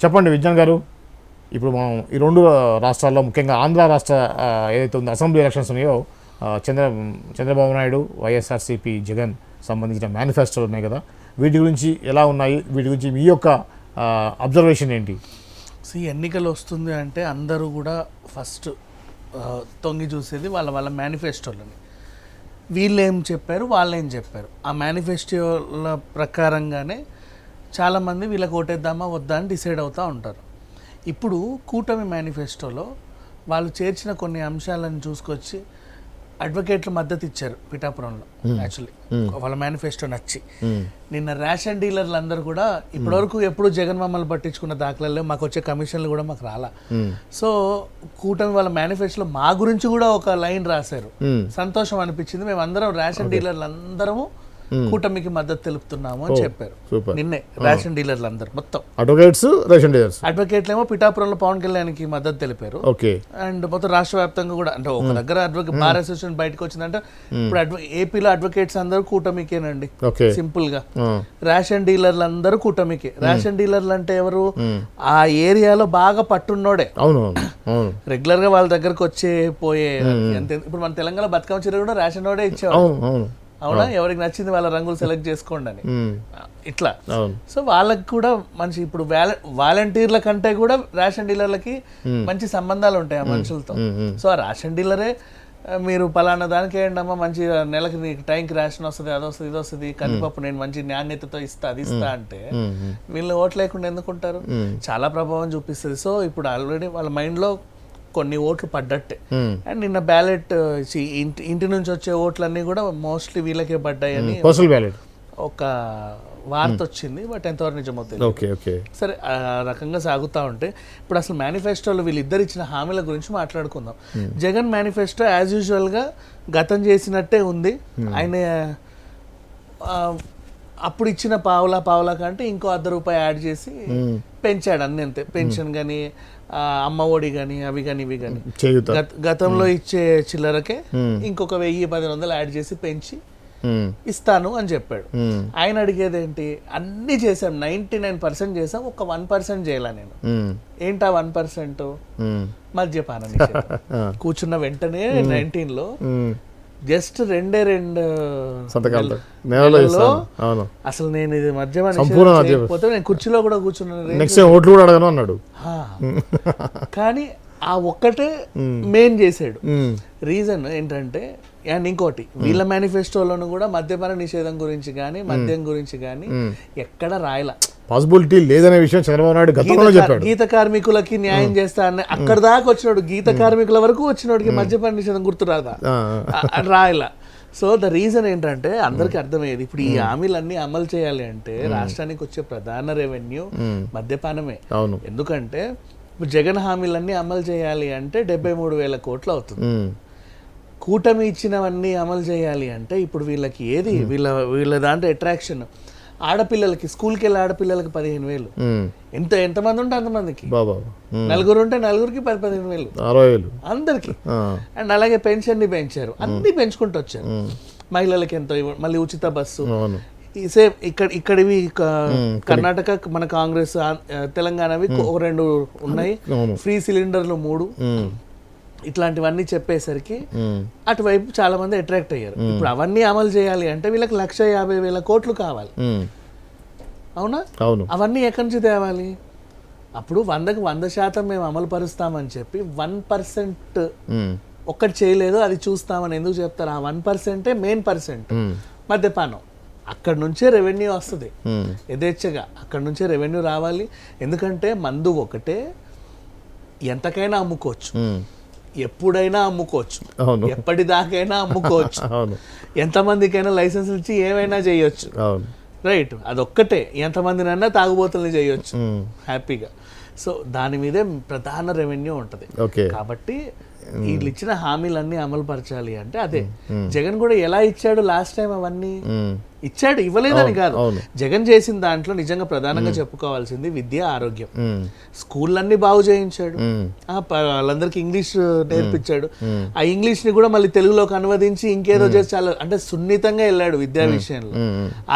చెప్పండి విజ్ఞాన్ గారు, ఇప్పుడు మనం ఈ రెండు రాష్ట్రాల్లో ముఖ్యంగా ఆంధ్ర రాష్ట్ర ఏదైతే ఉందో అసెంబ్లీ ఎలక్షన్స్ ఉన్నాయో చంద్రబాబు నాయుడు, వైఎస్ఆర్సీపీ, జగన్ సంబంధించిన మేనిఫెస్టోలు ఉన్నాయి కదా, వీటి గురించి ఎలా ఉన్నాయి, వీటి గురించి మీ యొక్క అబ్జర్వేషన్ ఏంటి? ఎన్నికలు వస్తుంది అంటే అందరూ కూడా ఫస్ట్ తొంగి చూసేది వాళ్ళ మేనిఫెస్టోలని. వీళ్ళు ఏం చెప్పారు, వాళ్ళు ఏం చెప్పారు, ఆ మేనిఫెస్టోల ప్రకారంగానే చాలామంది వీళ్ళకి ఓటేద్దామా వద్దా అని డిసైడ్ అవుతూ ఉంటారు. ఇప్పుడు కూటమి మేనిఫెస్టోలో వాళ్ళు చేర్చిన కొన్ని అంశాలను చూసుకొచ్చి అడ్వకేట్లు మద్దతు ఇచ్చారు పిఠాపురంలో. యాక్చువల్లీ వాళ్ళ మేనిఫెస్టో నచ్చి నిన్న రేషన్ డీలర్లు అందరూ కూడా ఇప్పటివరకు ఎప్పుడు జగన్ మమ్మల్ని పట్టించుకున్న దాఖలలో మాకు వచ్చే కమిషన్లు కూడా మాకు రాలా. సో కూటమి వాళ్ళ మేనిఫెస్టోలో మా గురించి కూడా ఒక లైన్ రాశారు. సంతోషం అనిపించింది. మేము అందరం రేషన్ డీలర్లు అందరము కూటమికి మద్దతు తెలుపుతున్నాము అని చెప్పారు నిన్నే. రేషన్ డీలర్లు అందరు మొత్తం అడ్వకేట్లు ఏమో పిఠాపురంలో పవన్ కళ్యాణ్కి మద్దతు తెలిపారు. అండ్ మొత్తం రాష్ట్ర వ్యాప్తంగా కూడా అంటే ఒక దగ్గర బార్ అసోసియేషన్ బయటకు వచ్చిందంటే ఇప్పుడు ఏపీలో అడ్వకేట్స్ అందరూ కూటమికేనండి. సింపుల్ గా రేషన్ డీలర్లు అందరూ కూటమికే. రేషన్ డీలర్లు అంటే ఎవరు? ఆ ఏరియాలో బాగా పట్టున్నోడే, రెగ్యులర్ గా వాళ్ళ దగ్గరకు వచ్చే పోయే. ఇప్పుడు మన తెలంగాణ బతుకమ్మ చీర కూడా రేషన్ వాడే ఇచ్చేవాడు, అవునా? ఎవరికి నచ్చింది వాళ్ళ రంగులు సెలెక్ట్ చేసుకోండి అని ఇట్లా. సో వాళ్ళకి కూడా మంచి ఇప్పుడు వాలంటీర్ల కంటే కూడా రేషన్ డీలర్లకి మంచి సంబంధాలు ఉంటాయి ఆ మనుషులతో. సో ఆ రేషన్ డీలరే మీరు పలానా దానికి వేయండి అమ్మా, మంచి నెలకి నీకు టైంకి రేషన్ వస్తుంది, అది వస్తుంది, ఇది వస్తుంది, కందిపప్పు నేను మంచి నాణ్యతతో ఇస్తా, అది ఇస్తా అంటే వీళ్ళు ఓట్లు లేకుండా ఎందుకుంటారు? చాలా ప్రభావం చూపిస్తుంది. సో ఇప్పుడు ఆల్రెడీ వాళ్ళ మైండ్లో కొన్ని ఓట్లు పడ్డట్టే. అండ్ నిన్న బ్యాలెట్ ఇంటి నుంచి వచ్చే ఓట్లన్నీ కూడా మోస్ట్లీ వీళ్ళకే పడ్డాయని ఒక వార్త వచ్చింది. బట్ ఎంతవరకు నిజమవుతుంది సరే, ఆ రకంగా సాగుతూ ఉంటే ఇప్పుడు అసలు మేనిఫెస్టోలో వీళ్ళిద్దరు ఇచ్చిన హామీల గురించి మాట్లాడుకుందాం. జగన్ మేనిఫెస్టో యాజ్ యూజువల్గా గతం చేసినట్టే ఉంది. ఆయన అప్పుడు ఇచ్చిన పావులా కంటే ఇంకో ₹1 యాడ్ చేసి పెంచాడు అన్ని. అంతే, పెన్షన్ కానీ అమ్మ ఒడి కానీ అవి కానీ ఇవి కానీ గతంలో ఇచ్చే చిల్లరకే ఇంకొక 1000-1100 యాడ్ చేసి పెంచి ఇస్తాను అని చెప్పాడు. ఆయన అడిగేది ఏంటి? అన్ని చేసాం, 99% చేసాం, ఒక 1% చేయాల నేను. ఏంటా 1%? మద్యపాన నిషేధం. కూర్చున్న వెంటనే 19లో జస్ట్ 2 సంతకాలు అసలు నేను ఇది మద్యపాన నేను కుర్చీలో కూడా కూర్చున్నాను కానీ ఆ ఒక్కటే మెయిన్ చేసాడు. రీజన్ ఏంటంటే, అండ్ ఇంకోటి వీళ్ళ మేనిఫెస్టోలోను కూడా మద్యపాన నిషేధం గురించి కానీ మద్యం గురించి కానీ ఎక్కడ రాయలా. పాసిబిలిటీ లేదనే విషయం చంద్రబాబు నాయుడు గతంలో చెప్పాడు. గీత కార్మికులకి న్యాయం చేస్తా అన్న అక్కడ దాకా వచ్చినాడు. గీత కార్మికుల వరకు వచ్చినోడికి మద్యపాన నిషేధం గుర్తు రాదా? రాయలా. సో ద రీజన్ ఏంటంటే అందరికి అర్థమయ్యేది, ఇప్పుడు ఈ హామీలన్నీ అమలు చేయాలి అంటే రాష్ట్రానికి వచ్చే ప్రధాన రెవెన్యూ మద్యపానమే. ఎందుకంటే ఇప్పుడు జగన్ హామీలన్నీ అమలు చేయాలి అంటే 73,000 కోట్లు అవుతుంది. కూటమి ఇచ్చినవన్నీ అమలు చేయాలి అంటే ఇప్పుడు వీళ్ళకి ఏది వీళ్ళ దాంట్లో అట్రాక్షన్, ఆడపిల్లలకి స్కూల్కి వెళ్ళే ఆడపిల్లలకి 15,000. ఎంతమంది ఉంటే అంతమందికి, నలుగురు ఉంటే నలుగురికి 15,000 అందరికి. అండ్ అలాగే పెన్షన్ ని పెంచారు, అన్ని పెంచుకుంటూ వచ్చారు. మహిళలకి ఎంతో, మళ్ళీ ఉచిత బస్సు. సేమ్ ఇక్కడివి కర్ణాటక మన కాంగ్రెస్, తెలంగాణవి 2 ఉన్నాయి, ఫ్రీ సిలిండర్లు 3, ఇట్లాంటివన్నీ చెప్పేసరికి అటువైపు చాలా మంది అట్రాక్ట్ అయ్యారు. ఇప్పుడు అవన్నీ అమలు చేయాలి అంటే వీళ్ళకి 150,000 కోట్లు కావాలి, అవునా? అవన్నీ ఎక్కడి నుంచి తేవాలి? అప్పుడు 100కి 100% మేము అమలు పరుస్తామని చెప్పి 1% ఒక్కటి చేయలేదు, అది చూస్తామని ఎందుకు చెప్తారు? ఆ 1%ఏ మెయిన్ పర్సెంట్ మద్యపానం. అక్కడ నుంచే రెవెన్యూ వస్తుంది యథేచ్ఛగా, అక్కడ నుంచే రెవెన్యూ రావాలి. ఎందుకంటే మందు ఒకటే ఎంతకైనా అమ్ముకోవచ్చు, ఎప్పుడైనా అమ్ముకోవచ్చు, ఎప్పటిదాకైనా అమ్ముకోవచ్చు, ఎంతమందికైనా లైసెన్స్ ఇచ్చి ఏమైనా చేయొచ్చు, రైట్? అదొక్కటే, ఎంతమందినన్నా తాగుబోతుల్ని చేయొచ్చు హ్యాపీగా. సో దాని మీదే ప్రధాన రెవెన్యూ ఉంటుంది. కాబట్టి వీళ్ళు ఇచ్చిన హామీలన్నీ అమలు పరచాలి అంటే అదే. జగన్ కూడా ఎలా ఇచ్చాడు లాస్ట్ టైం అవన్నీ ఇచ్చాడు, ఇవ్వలేదని కాదు. జగన్ చేసిన దాంట్లో నిజంగా ప్రధానంగా చెప్పుకోవాల్సింది విద్య, ఆరోగ్యం. స్కూళ్ళన్నీ బాగు చేయించాడు, వాళ్ళందరికీ ఇంగ్లీష్ నేర్పించాడు. ఆ ఇంగ్లీష్ ని కూడా మళ్ళీ తెలుగులోకి అనువదించి ఇంకేదో చేసి చాలా అంటే సున్నితంగా వెళ్ళాడు విద్యా విషయంలో.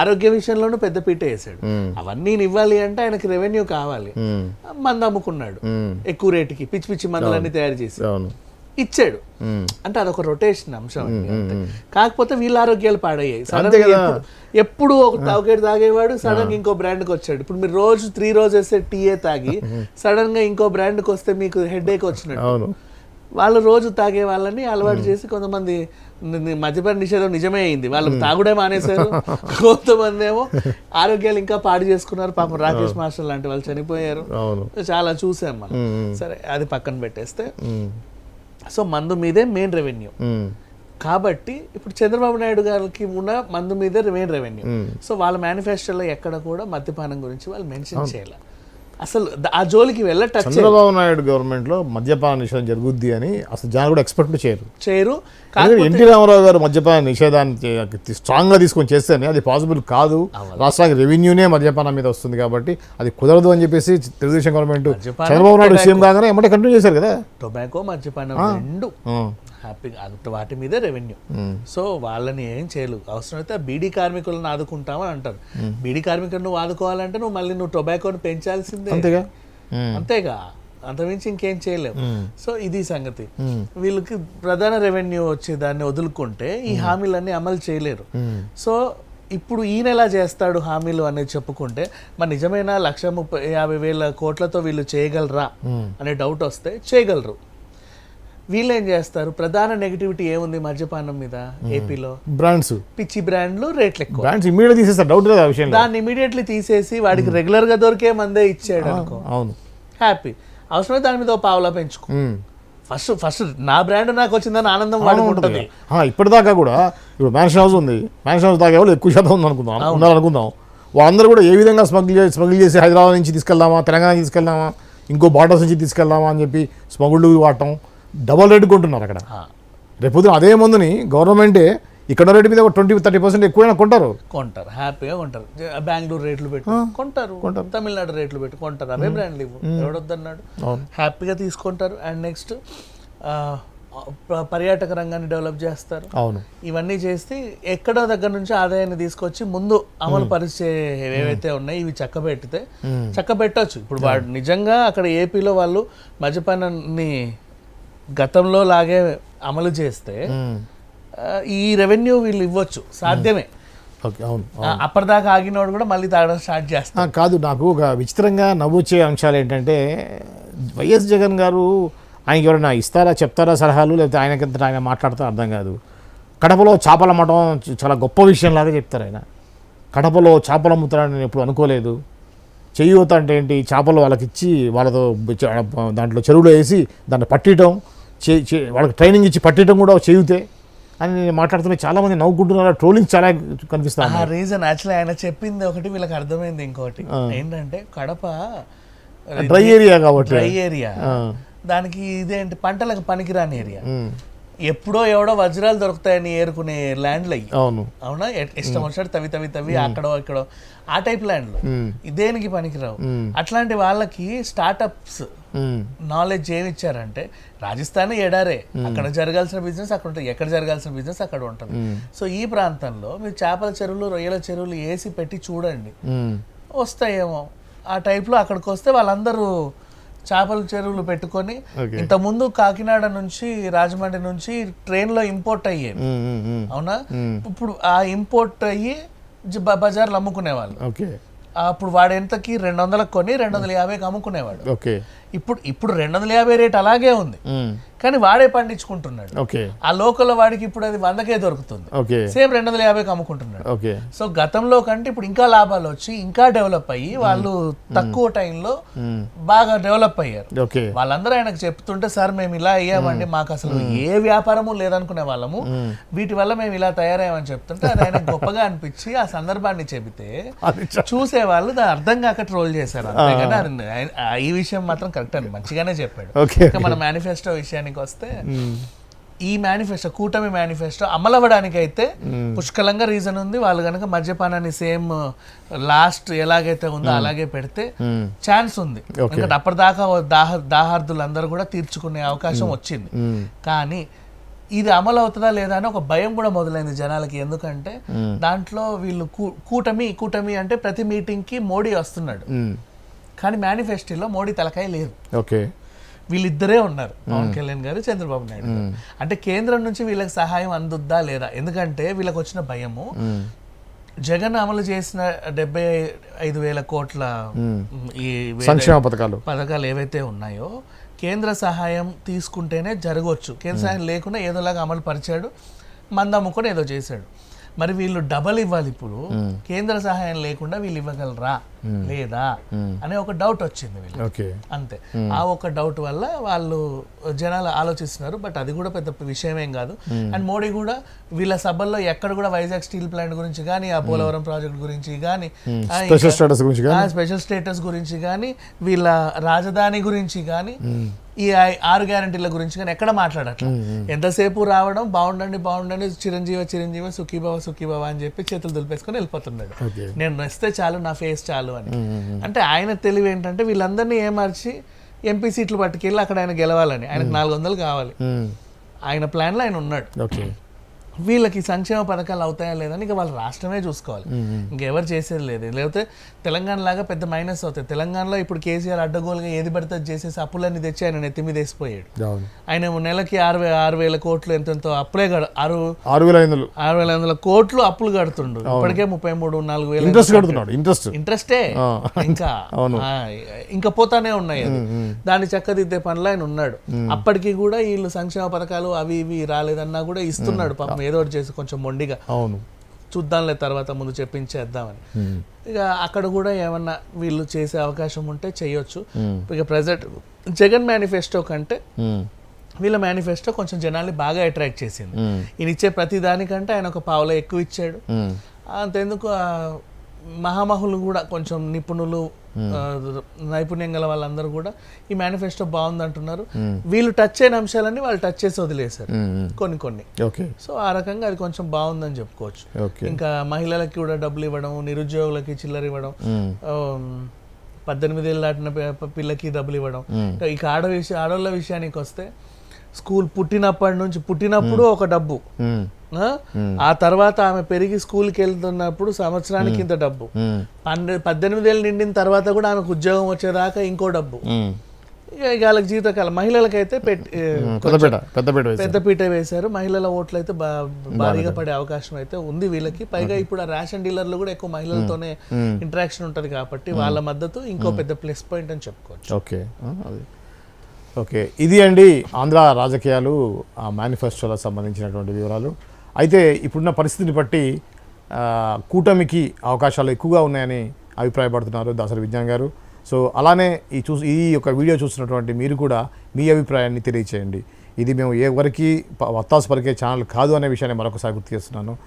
ఆరోగ్య విషయంలోనూ పెద్ద పీట వేసాడు. అవన్నీ ఇవ్వాలి అంటే ఆయనకి రెవెన్యూ కావాలి. మందు అమ్ముకున్నాడు ఎక్కువ రేటుకి, పిచ్చి పిచ్చి మందులన్నీ తయారు చేసి ఇచ్చాడు. అంటే అదొక రొటేషన్ అంశం అండి. కాకపోతే వీళ్ళ ఆరోగ్యాలు పాడయ్యాయి. ఎప్పుడు ఒక తాగేడు తాగేవాడు సడన్ గా ఇంకో బ్రాండ్కి వచ్చాడు. ఇప్పుడు మీరు రోజు 3 రోజెస్ టీఏ తాగి సడన్ గా ఇంకో బ్రాండ్కి వస్తే మీకు హెడేక్ వచ్చినట్టు. వాళ్ళు రోజు తాగే వాళ్ళని అలవాటు చేసి కొంతమంది మద్యపాన నిషేధం నిజమే అయింది, వాళ్ళు తాగుడే మానేశారు. కొంతమంది ఏమో ఆరోగ్యాలు ఇంకా పాడు చేసుకున్నారు. పాపం రాకేష్ మాస్టర్ లాంటి వాళ్ళు చనిపోయారు, చాలా చూసాం మనం. సరే అది పక్కన పెట్టేస్తే, సో మందు మీదే మెయిన్ రెవెన్యూ. కాబట్టి ఇప్పుడు చంద్రబాబు నాయుడు గారికి ఉన్న మందు మీదే మెయిన్ రెవెన్యూ. సో వాళ్ళ మేనిఫెస్టోలో ఎక్కడ కూడా మద్యపానం గురించి వాళ్ళు మెన్షన్ చేయాలి, అసలు ఆ జోలికి వెళ్ళటచ్చు. చంద్రబాబు నాయుడు గవర్నమెంట్ లో మద్యపాన నిషేధం జరుగుద్ది అని అసలు జనాలు కూడా ఎక్స్పెక్ట్ చేయరు. ఎన్టీ రామారావు గారు మద్యపాన నిషేధాన్ని స్ట్రాంగ్ గా తీసుకొని చేస్తేనే అది పాసిబుల్ కాదు. రాష్ట్రానికి రెవెన్యూనే మద్యపానం మీద వస్తుంది కాబట్టి అది కుదరదు అని చెప్పేసి తెలుగుదేశం గవర్నమెంట్ చంద్రబాబు నాయుడు సీఎం కాగానే ఏమంటే కంటిన్యూ చేశారు కదా. టొబాకో, మద్యపానం రెండు హ్యాపీగా వాటి మీదే రెవెన్యూ. సో వాళ్ళని ఏం చేయలేదు. అవసరమైతే బీడీ కార్మికులను ఆదుకుంటామని అంటారు. బీడీ కార్మికులను ఆదుకోవాలంటే నువ్వు టొబాకోని పెంచాల్సిందే, అంతేగా, అంతమించి ఇంకేం చేయలేవు. సో ఇది సంగతి. వీళ్ళకి ప్రధాన రెవెన్యూ వచ్చే దాన్ని వదులుకుంటే ఈ హామీలన్నీ అమలు చేయలేరు. సో ఇప్పుడు ఈయన ఎలా చేస్తాడు హామీలు అనేది చెప్పుకుంటే మరి నిజమైన 1,50,000 కోట్లతో వీళ్ళు చేయగలరా అనే డౌట్ వస్తే చేయగలరు. వీళ్ళు ఏం చేస్తారు? ప్రధాన నెగిటివిటీ ఏముంది మద్యపానం మీద ఏపీలో? బ్రాండ్స్, పిచ్చి బ్రాండ్లు, రేట్లు ఎక్కువ. బ్రాండ్స్ ఇమీడియట్లీ తీసేస్తారు, డౌట్ లేదు ఆ విషయం. దాన్ని ఇమీడియట్లీ తీసేసి వాడికి రెగ్యులర్ గా దొరికే మందే ఇచ్చాడు అనుకో, అవును హ్యాపీ. అవసరమే దాని మీద పావులా పెంచుకో. ఫస్ట్ నా బ్రాండ్ నాకు వచ్చిందని ఆనందం వాడుకుంటుంది. ఇప్పటిదాకా కూడా ఇప్పుడు మ్యాన్షన్ హౌస్ ఉంది, మ్యాన్షన్ హౌస్ దాకా ఎక్కువ శాతం ఉందనుకుందాం. వాళ్ళందరూ కూడా ఏ విధంగా స్మగిల్ చేసి హైదరాబాద్ నుంచి తీసుకెళ్దామా, తెలంగాణ తీసుకెళ్దామా, ఇంకో బార్డర్స్ నుంచి తీసుకెళ్దామా అని చెప్పి స్మగుళ్ళు వాడటం, డబల్ రేటు కొంటున్నారు అక్కడ. రేపు అదే మందుని గవర్నమెంటే ఇక్కడ రేటు మీద 20-30% ఎక్కువైనా కొంటారు హ్యాపీగా కొంటారు. బెంగళూరు రేట్లు పెట్టి కొంటారు, తమిళనాడు రేట్లు పెట్టి కొంటారు. అవే బ్రాండ్లు ఇవ్వు, ఎవడొద్దన్నాడు, హ్యాపీగా తీసుకుంటారు. అండ్ నెక్స్ట్ పర్యాటక రంగాన్ని డెవలప్ చేస్తారు. అవును, ఇవన్నీ చేస్తే ఎక్కడో దగ్గర నుంచి ఆదాయాన్ని తీసుకొచ్చి ముందు అమలు పరిచే ఏవైతే ఉన్నాయో ఇవి చక్కబెట్టొచ్చు. ఇప్పుడు వాడు నిజంగా అక్కడ ఏపీలో వాళ్ళు మద్యపానాన్ని గతంలో లాగే అమలు చేస్తే ఈ రెవెన్యూ వీళ్ళు ఇవ్వచ్చు, సాధ్యమే. అప్పటిదాకా ఆగినోడు కూడా మళ్ళీ తాగడం స్టార్ట్ చేస్తాను. కాదు, నాకు ఒక విచిత్రంగా నవ్వొచ్చే అంశాలు ఏంటంటే వైఎస్ జగన్ గారు ఆయనకి ఎవరైనా ఇస్తారా, చెప్తారా సలహాలు, లేకపోతే ఆయన మాట్లాడతారో అర్థం కాదు. కడపలో చేపలు అమ్మటం చాలా గొప్ప విషయంలాగా చెప్తారు ఆయన. కడపలో చేపలు అమ్ముతారని నేను ఎప్పుడు అనుకోలేదు. చేయూత అంటే ఏంటి, చేపలు వాళ్ళకి ఇచ్చి వాళ్ళతో దాంట్లో చెరువులో వేసి దాన్ని పట్టడం, వాళ్ళకి ట్రైనింగ్ ఇచ్చి పట్టడం కూడా చేయూతే అని నేను మాట్లాడుతున్నా. చాలా మంది నవ్వుకుంటున్నారు, ట్రోలింగ్ చాలా కనిపిస్తాను. ఆ రీజన్ యాక్చువల్లీ ఆయన చెప్పింది ఒకటి, వీళ్ళకి అర్థమైంది ఇంకోటి. ఏంటంటే కడప డ్రై ఏరియా కాబట్టి, డ్రై ఏరియా, దానికి ఇదేంటి పంటలకు పనికిరాని ఏరియా. ఎప్పుడో ఎవడో వజ్రాలు దొరుకుతాయని ఏరుకునే ల్యాండ్లు అయ్యి, అవునా, ఇష్టం వచ్చినట్టు తవ్వి అక్కడో ఇక్కడో ఆ టైప్ ల్యాండ్లు దేనికి పనికిరావు. అట్లాంటి వాళ్ళకి స్టార్టప్స్ నాలెడ్జ్ ఏమి ఇచ్చారంటే రాజస్థాన్ ఎడారే, అక్కడ జరగాల్సిన బిజినెస్ అక్కడ ఉంటుంది, ఎక్కడ జరగాల్సిన బిజినెస్ అక్కడ ఉంటుంది. సో ఈ ప్రాంతంలో మీరు చేపల చెరువులు, రొయ్యల చెరువులు వేసి పెట్టి చూడండి, వస్తాయేమో. ఆ టైప్లో అక్కడికి వస్తే వాళ్ళందరూ చేపల చెరువులు పెట్టుకొని, ఇంతకుముందు కాకినాడ నుంచి రాజమండ్రి నుంచి ట్రైన్లో ఇంపోర్ట్ అయ్యేది, అవునా. ఇప్పుడు ఆ ఇంపోర్ట్ అయ్యి బజార్లు అమ్ముకునేవాళ్ళు. అప్పుడు వాడు ఎంతకి 200కి కొని 250కి అమ్ముకునేవాడు. ఇప్పుడు 250 రేట్ అలాగే ఉంది, కానీ వాడే పండించుకుంటున్నాడు. ఆ లోకల్ వాడికి ఇప్పుడు అది 100కే దొరుకుతుంది, సేమ్ 250కి అమ్ముకుంటున్నాడు. సో గతంలో కంటే ఇప్పుడు ఇంకా లాభాలు వచ్చి ఇంకా డెవలప్ అయ్యి వాళ్ళు తక్కువ టైంలో బాగా డెవలప్ అయ్యారు. వాళ్ళందరూ ఆయనకు చెప్తుంటే, సార్ మేము ఇలా అయ్యామండి, మాకు అసలు ఏ వ్యాపారము లేదనుకునే వాళ్ళము, వీటి వల్ల మేము ఇలా తయారయ్యామని చెప్తుంటే అది ఆయన గొప్పగా అనిపించి ఆ సందర్భాన్ని చెబితే చూసే వాళ్ళు దాని అర్థం కాక ట్రోల్ చేశారు. అంతేగాని ఈ విషయం మాత్రం కరెక్ట్ అని మంచిగానే చెప్పాడు. ఓకే. ఇంకా మన మేనిఫెస్టో విషయానికి వస్తే ఈ మేనిఫెస్టో కూటమి మేనిఫెస్టో అమలవ్వడానికి అయితే పుష్కలంగా రీజన్ ఉంది. వాళ్ళు కనుక మద్యపానాన్ని సేమ్ లాస్ట్ ఎలాగైతే ఉందో అలాగే పెడితే ఛాన్స్ ఉంది. ఎందుకంటే అప్పటిదాకా దాహార్దులందరూ కూడా తీర్చుకునే అవకాశం వచ్చింది. కానీ ఇది అమలు అవుతుందా లేదా అని ఒక భయం కూడా మొదలైంది జనాలకి. ఎందుకంటే దాంట్లో వీళ్ళు కూటమి అంటే ప్రతి మీటింగ్ కి మోడీ వస్తున్నాడు, కానీ మేనిఫెస్టోలో మోడీ తలకాయ లేదు. ఓకే, వీళ్ళిద్దరే ఉన్నారు, పవన్ కళ్యాణ్ గారు, చంద్రబాబు నాయుడు గారు. అంటే కేంద్రం నుంచి వీళ్ళకి సహాయం అందుద్దా లేదా? ఎందుకంటే వీళ్ళకి వచ్చిన భయము జగన్ అమలు చేసిన 75,000 కోట్ల ఈ సంక్షేమ పథకాలు ఏవైతే ఉన్నాయో కేంద్ర సహాయం తీసుకుంటేనే జరగవచ్చు. కేంద్ర సహాయం లేకుండా ఏదోలాగా అమలు పరిచాడు, మందమ్ముకొని ఏదో చేశాడు. మరి వీళ్ళు డబల్ ఇవ్వాలి. ఇప్పుడు కేంద్ర సహాయం లేకుండా వీళ్ళు ఇవ్వగలరా లేదా అనే ఒక డౌట్ వచ్చింది వీళ్ళు. అంతే, ఆ ఒక డౌట్ వల్ల వాళ్ళు జనాలు ఆలోచిస్తున్నారు. బట్ అది కూడా పెద్ద విషయమేం కాదు. అండ్ మోడీ కూడా వీళ్ళ సభల్లో ఎక్కడ కూడా వైజాగ్ స్టీల్ ప్లాంట్ గురించి కానీ, ఆ పోలవరం ప్రాజెక్ట్ గురించి కానీ, స్పెషల్ స్టేటస్ గురించి కానీ, వీళ్ళ రాజధాని గురించి కానీ, ఈ 6 గ్యారంటీల గురించి కానీ ఎక్కడ మాట్లాడట్లా. ఎంతసేపు రావడం బాగుండండి చిరంజీవి సుఖీబావ అని చెప్పి చేతులు దులిపేసుకొని వెళ్ళిపోతున్నాడు. నేను వస్తే చాలు, నా ఫేస్ చాలు అని. అంటే ఆయన తెలివి ఏంటంటే వీళ్ళందరినీ ఏమార్చి ఎంపీ సీట్లు పట్టుకెళ్ళి అక్కడ ఆయన గెలవాలని. ఆయనకు 400 కావాలి. ఆయన ప్లాన్లో ఆయన ఉన్నాడు. వీళ్ళకి సంక్షేమ పథకాలు అవుతాయా లేదని ఇక వాళ్ళ రాష్ట్రమే చూసుకోవాలి, ఇంకెవరు చేసేది లేదు. లేకపోతే తెలంగాణ లాగా పెద్ద మైనస్ అవుతాయి. తెలంగాణలో ఇప్పుడు కేసీఆర్ అడ్డగోలుగా ఏది పడితే చేసేసి అప్పులన్నీ తెచ్చి ఆయన నెత్తి మీద వేసిపోయాడు. ఆయన నెలకి 6,000 కోట్లు ఎంతో అప్పులే 6,500 కోట్లు అప్పులు కడుతుండు. ఇప్పటికే 33,000-4,000 ఇంట్రెస్టే ఇంకా పోతానే ఉన్నాయి. దాన్ని చక్కదిద్దే పనిలో ఆయన ఉన్నాడు. అప్పటికి కూడా వీళ్ళు సంక్షేమ పథకాలు అవి ఇవి రాలేదన్నా కూడా ఇస్తున్నాడు. పాపం ఏదో ఒకటి చేసి కొంచెం మొండిగా చూద్దాంలే తర్వాత ముందు చెప్పించేద్దామని. ఇక అక్కడ కూడా ఏమన్నా వీళ్ళు చేసే అవకాశం ఉంటే చెయ్యొచ్చు. ఇక ప్రెజెంట్ జగన్ మేనిఫెస్టో కంటే వీళ్ళ మేనిఫెస్టో కొంచెం జనాల్ని బాగా అట్రాక్ట్ చేసింది. ఈయన ఇచ్చే ప్రతి దానికంటే ఆయన ఒక పావులో ఎక్కువ ఇచ్చాడు. అంతెందుకు మహామహులు కూడా కొంచెం నిపుణులు నైపుణ్యం గల వాళ్ళందరూ కూడా ఈ మేనిఫెస్టో బాగుంది అంటున్నారు. వీళ్ళు టచ్ అయిన అంశాలన్నీ వాళ్ళు టచ్ చేసి వదిలేశారు కొన్ని. సో ఆ రకంగా అది కొంచెం బాగుందని చెప్పుకోవచ్చు. ఇంకా మహిళలకి కూడా డబ్బులు ఇవ్వడం, నిరుద్యోగులకి చిల్లర ఇవ్వడం, 18 ఏళ్ళు దాటిన పిల్లకి డబ్బులు ఇవ్వడం. ఇక ఆడవాళ్ళ విషయానికి వస్తే స్కూల్ పుట్టినప్పుడు ఒక డబ్బు, ఆ తర్వాత ఆమె పెరిగి స్కూల్కి వెళ్తున్నప్పుడు సంవత్సరానికి ఇంత డబ్బు, 18 ఏళ్ళు నిండిన తర్వాత కూడా ఆమెకు ఉద్యోగం వచ్చేదాకా ఇంకో డబ్బు. ఇక వాళ్ళకి జీవితకాలం. మహిళలకైతే పెద్ద పీట వేశారు. మహిళల ఓట్లు అయితే భారీగా పడే అవకాశం అయితే ఉంది వీళ్ళకి. పైగా ఇప్పుడు ఆ రేషన్ డీలర్లు కూడా ఎక్కువ మహిళలతోనే ఇంటరాక్షన్ ఉంటది కాబట్టి వాళ్ళ మద్దతు ఇంకో పెద్ద ప్లస్ పాయింట్ అని చెప్పుకోవచ్చు. ఓకే, ఇది అండి ఆంధ్ర రాజకీయాలు, ఆ మేనిఫెస్టోలకు సంబంధించినటువంటి వివరాలు. అయితే ఇప్పుడున్న పరిస్థితిని బట్టి కూటమికి అవకాశాలు ఎక్కువగా ఉన్నాయని అభిప్రాయపడుతున్నారు దాసరి విజ్ఞాన్ గారు. సో అలానే ఈ యొక్క వీడియో చూస్తున్నటువంటి మీరు కూడా మీ అభిప్రాయాన్ని తెలియచేయండి. ఇది మేము ఎవరికి వత్తాసు పలికే ఛానల్ కాదు అనే విషయాన్ని మరొకసారి గుర్తు చేస్తున్నాను.